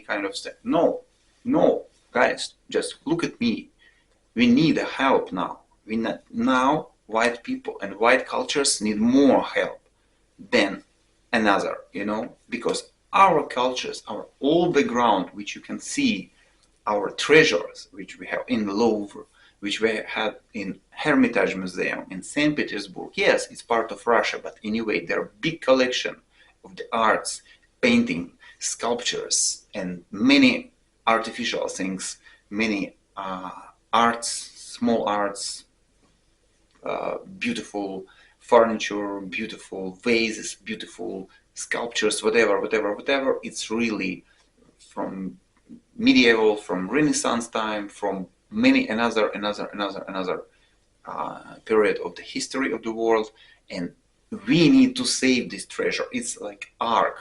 kind of stuff. No, no, guys, just look at me. We need help now. Now white people and white cultures need more help than another, because our cultures, our old background, which you can see, our treasures, which we have in the Louvre, which we had in Hermitage Museum in St. Petersburg. Yes, it's part of Russia, but anyway, there are big collection of the arts, painting, sculptures, and many artificial things, many arts, small arts, beautiful furniture, beautiful vases, beautiful sculptures, whatever. It's really from medieval, from Renaissance time, from many another period of the history of the world, and we need to save this treasure. It's like ark,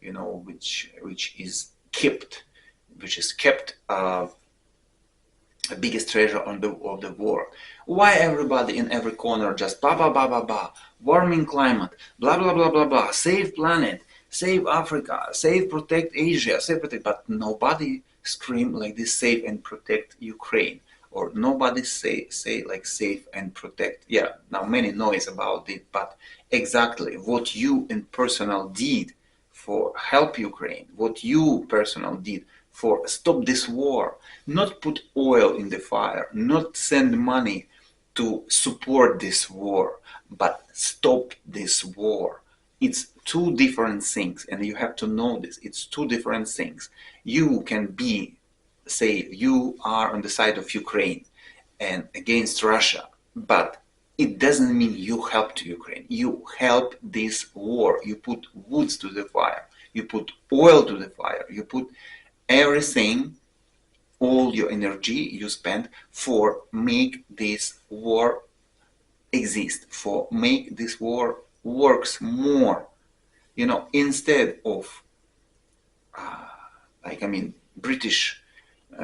which is kept, the biggest treasure of the world. Why everybody in every corner just warming climate, blah blah blah blah blah, save planet, save Africa, save protect Asia, save protect, but nobody scream like this, save and protect Ukraine, or nobody say like save and protect. Yeah, now many noise about it, but exactly what you in personal did for help Ukraine, what you personal did for stop this war, not put oil in the fire, not send money to support this war, but stop this war. It's two different things, and you have to know this. It's two different things. You can say you are on the side of Ukraine and against Russia, but it doesn't mean you helped Ukraine. You help this war. You put woods to the fire. You put oil to the fire. You put everything, all your energy you spend for make this war exist, for make this war works more, instead of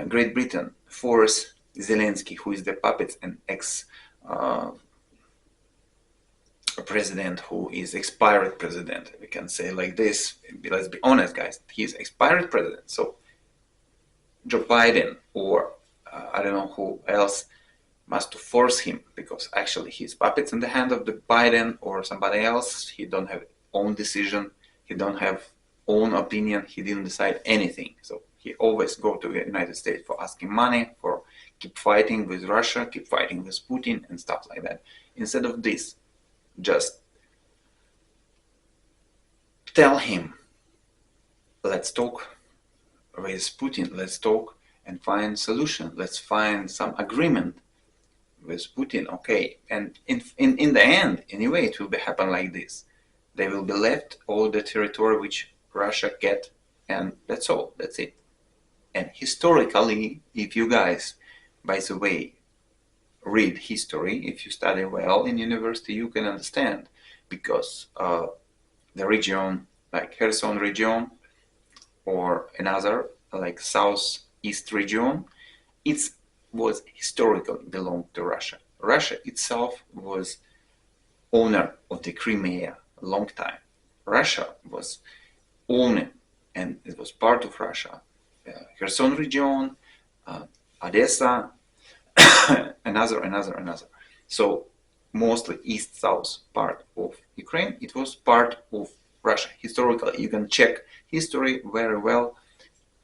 Great Britain force Zelensky, who is the puppet and ex president, who is expired president, we can say like this. Let's be honest, guys, he's expired president. So Joe Biden or I don't know who else must force him, because actually he's puppets in the hand of the Biden or somebody else. He don't have own decision. He don't have own opinion. He didn't decide anything. So he always go to the United States for asking money, for keep fighting with Russia, keep fighting with Putin and stuff like that. Instead of this, just tell him, let's talk with Putin, let's talk and find solution. Let's find some agreement with Putin, okay? And in the end, anyway, it will happen like this. They will be left all the territory which Russia get, and that's all, that's it. And historically, if you guys, by the way, read history, if you study well in university, you can understand, because the region, like Kherson region, or another, like Southeast region, it was historically belonged to Russia. Russia itself was owner of the Crimea a long time. Russia was owning, and it was part of Russia. Kherson region, Odessa, another. So mostly east-south part of Ukraine, it was part of Russia. Historically, you can check history very well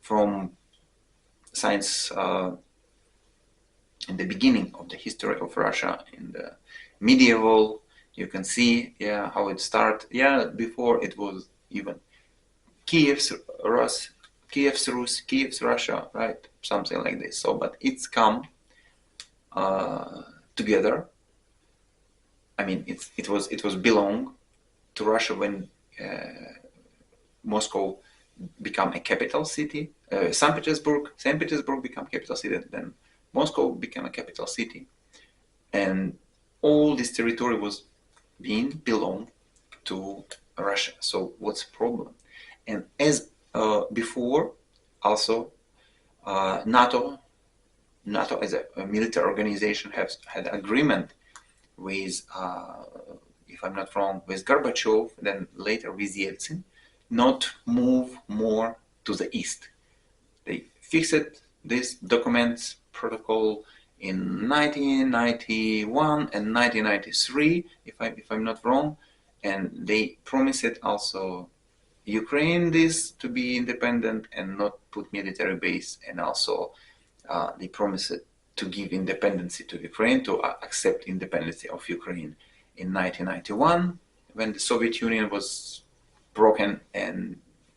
from science in the beginning of the history of Russia, in the medieval. You can see, how it started. Before it was even Kiev's Russia, right? Something like this. So, but it's come together. I mean, it was belong to Russia when Moscow become a capital city. St. Petersburg become capital city. Then Moscow became a capital city, and all this territory was belong to Russia. So what's the problem? And as before, also NATO as a military organization had agreement with, if I'm not wrong, with Gorbachev, then later with Yeltsin, not move more to the east. fixed this documents protocol in 1991 and 1993, if I'm not wrong, and they promised it also Ukraine this to be independent and not put military base, and also they promised to give independence to Ukraine, to accept independence of Ukraine in 1991, when the Soviet Union was broken and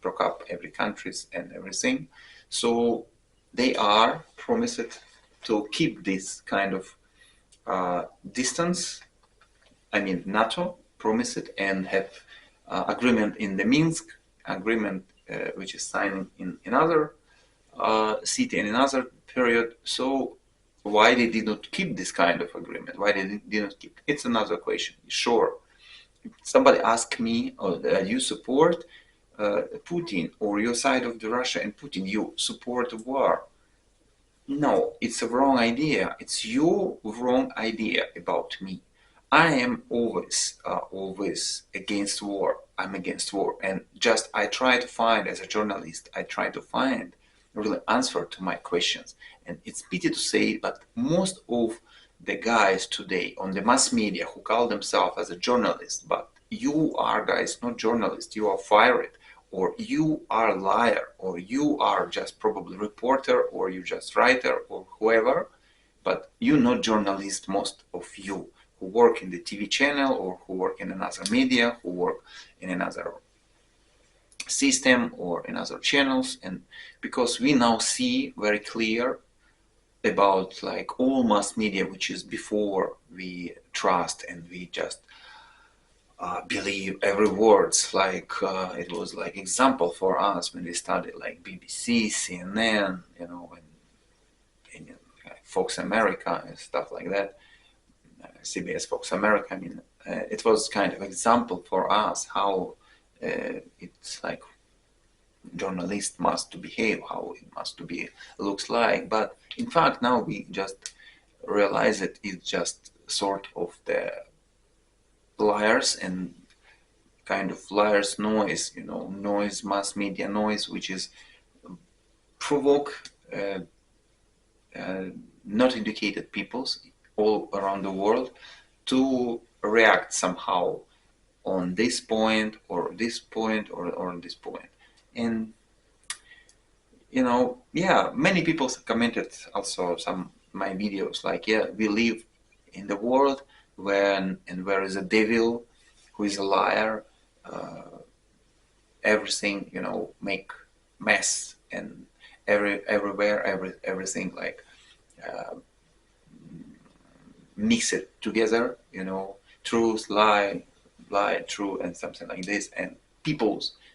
broke up every countries and everything. So they are promised to keep this kind of distance. I mean, NATO promised it and have agreement in the Minsk agreement, which is signed in another city in another period. So why they did not keep this kind of agreement? Why they did not keep? It's another question. Sure, somebody asked me, oh, you support Putin, or your side of the Russia and Putin, you support war? No, it's a wrong idea. It's your wrong idea about me. I am always against war. I'm against war, and just I try to find, as a journalist, I try to find really answer to my questions. And it's pity to say, but most of the guys today on the mass media who call themselves as a journalist, but you are guys not journalists, you are fired, or you are a liar, or you are just probably reporter, or you just writer, or whoever, but you're not journalist, most of you who work in the TV channel, or who work in another media, who work in another system or in other channels. And because we now see very clear about like all mass media, which is before we trust and we just believe every words, like it was like example for us when we studied like BBC, CNN, you know, and Fox America and stuff like that, CBS, Fox America. I mean, it was kind of example for us how it's like journalist must behave, how it must be looks like. But in fact, now we just realize it is just sort of the liars and kind of liars noise, you know, noise, mass media noise, which is provoke not educated peoples all around the world to react somehow on this point or this point or on this point. And you know, yeah, many people commented also some my videos like, yeah, we live in the world when and where is a devil who is a liar, everything, you know, make mess, and everything like mix it together, you know, truth, lie, true, and something like this. And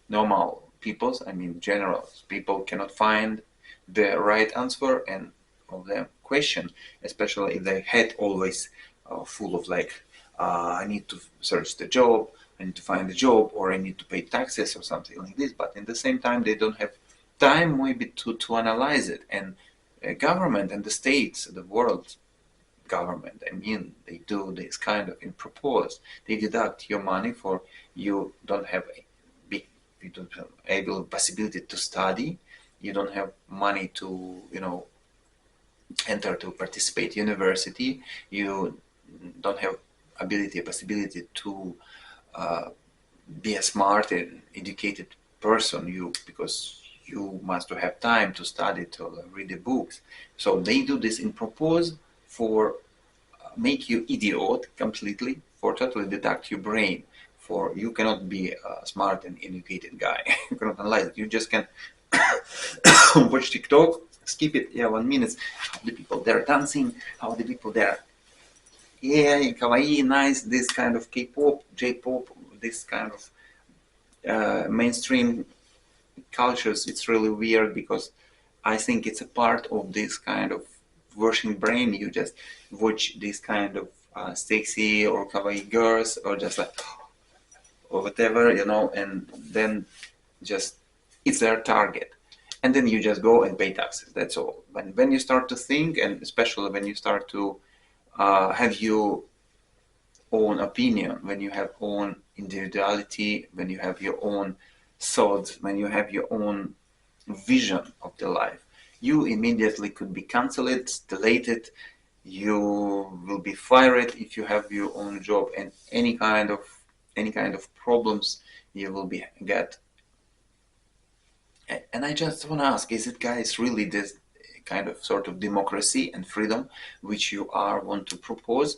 normal peoples, I mean general people, cannot find the right answer and of the question, especially if they head always full of like, I need to search the job, I need to find a job, or I need to pay taxes or something like this. But in the same time, they don't have time maybe to analyze it. And government and the states, the world government, I mean, they do this kind of in propose. They deduct your money for you don't have you don't have able possibility to study, you don't have money to, you know, enter to participate university, you don't have possibility to be a smart and educated person, because you must have time to study, to read the books. So they do this in propose for make you idiot completely, for totally deduct your brain, for you cannot be a smart and educated guy. You cannot analyze it. You just can watch TikTok, skip it, yeah, 1 minute, how the people there dancing, how the people there, yeah, kawaii, nice, this kind of K-pop, J-pop, this kind of mainstream cultures. It's really weird, because I think it's a part of this kind of washing brain. You just watch this kind of sexy or kawaii girls, or just like, or whatever, you know, and then just it's their target, and then you just go and pay taxes. That's all. When you start to think, and especially when you start to have your own opinion, when you have own individuality, when you have your own thoughts, when you have your own vision of the life, you immediately could be cancelled, deleted. You will be fired if you have your own job, and any kind of problems you will be get. And I just want to ask, is it, guys, really this kind of sort of democracy and freedom which you are want to propose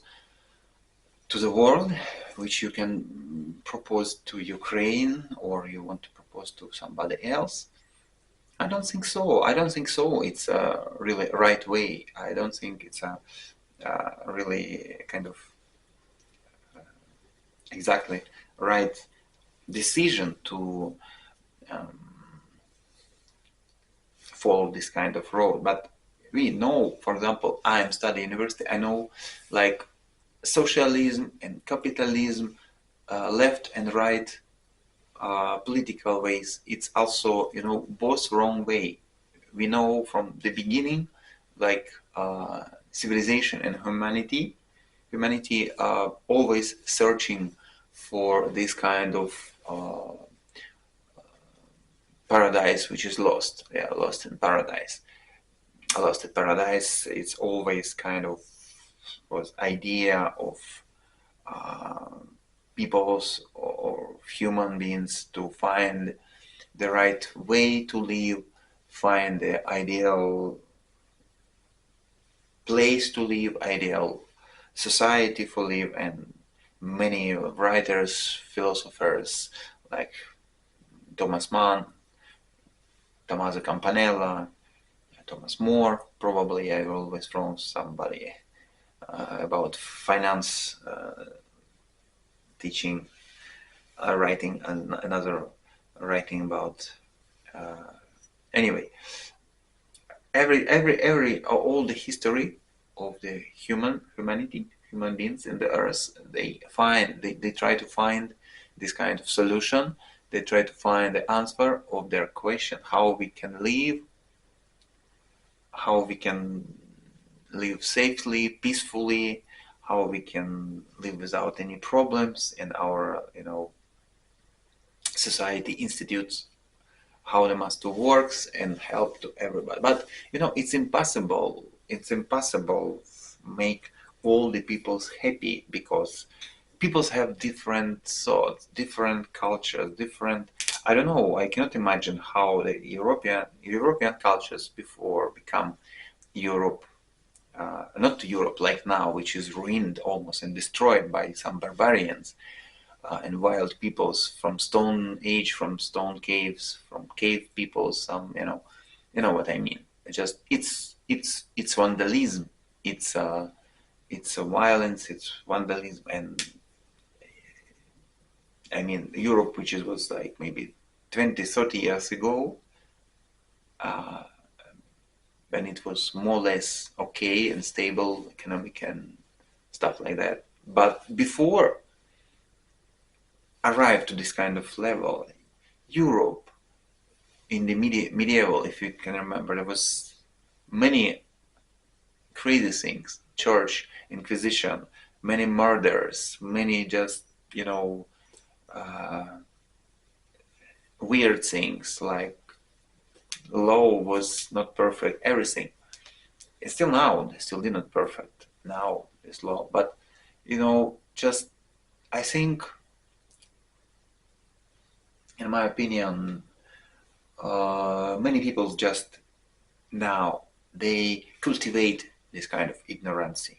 to the world, which you can propose to Ukraine, or you want to propose to somebody else? I don't think so. I don't think so. It's a really right way. I don't think it's a really kind of exactly right decision to um, follow this kind of road. But we know, for example, I am studying university. I know, like, socialism and capitalism, left and right political ways. It's also, both wrong way. We know from the beginning, like, civilization and humanity always searching for this kind of paradise which is lost. Yeah, lost in paradise. Lost in paradise. It's always kind of was idea of uh, peoples or human beings to find the right way to live, find the ideal place to live, ideal society for live, and many writers, philosophers like Thomas Mann, Tommaso Campanella, Thomas More, probably I always wrong somebody, about finance, teaching, writing, and another writing about. Anyway, all the history of the human beings in the earth, they try to find this kind of solution. They try to find the answer of their question: how we can live, how we can live safely, peacefully, how we can live without any problems in our, society institutes, how the master works, and help to everybody. But it's impossible. It's impossible make all the peoples happy, because peoples have different thoughts, different cultures, different. I don't know. I cannot imagine how the European cultures before become Europe. Not Europe like now, which is ruined almost and destroyed by some barbarians and wild peoples from Stone Age, from stone caves, from cave peoples. Some, you know what I mean. It's vandalism. It's a violence. It's vandalism, and I mean Europe, which was like maybe 20, 30 years ago, uh, when it was more or less okay and stable, economic and stuff like that. But before arrived to this kind of level, Europe in the medieval, if you can remember, there was many crazy things: church, Inquisition, many murders, many just uh, weird things, like law was not perfect, everything. It's still now, it's still not perfect. Now is law, but just I think, in my opinion, many people just now they cultivate this kind of ignorance.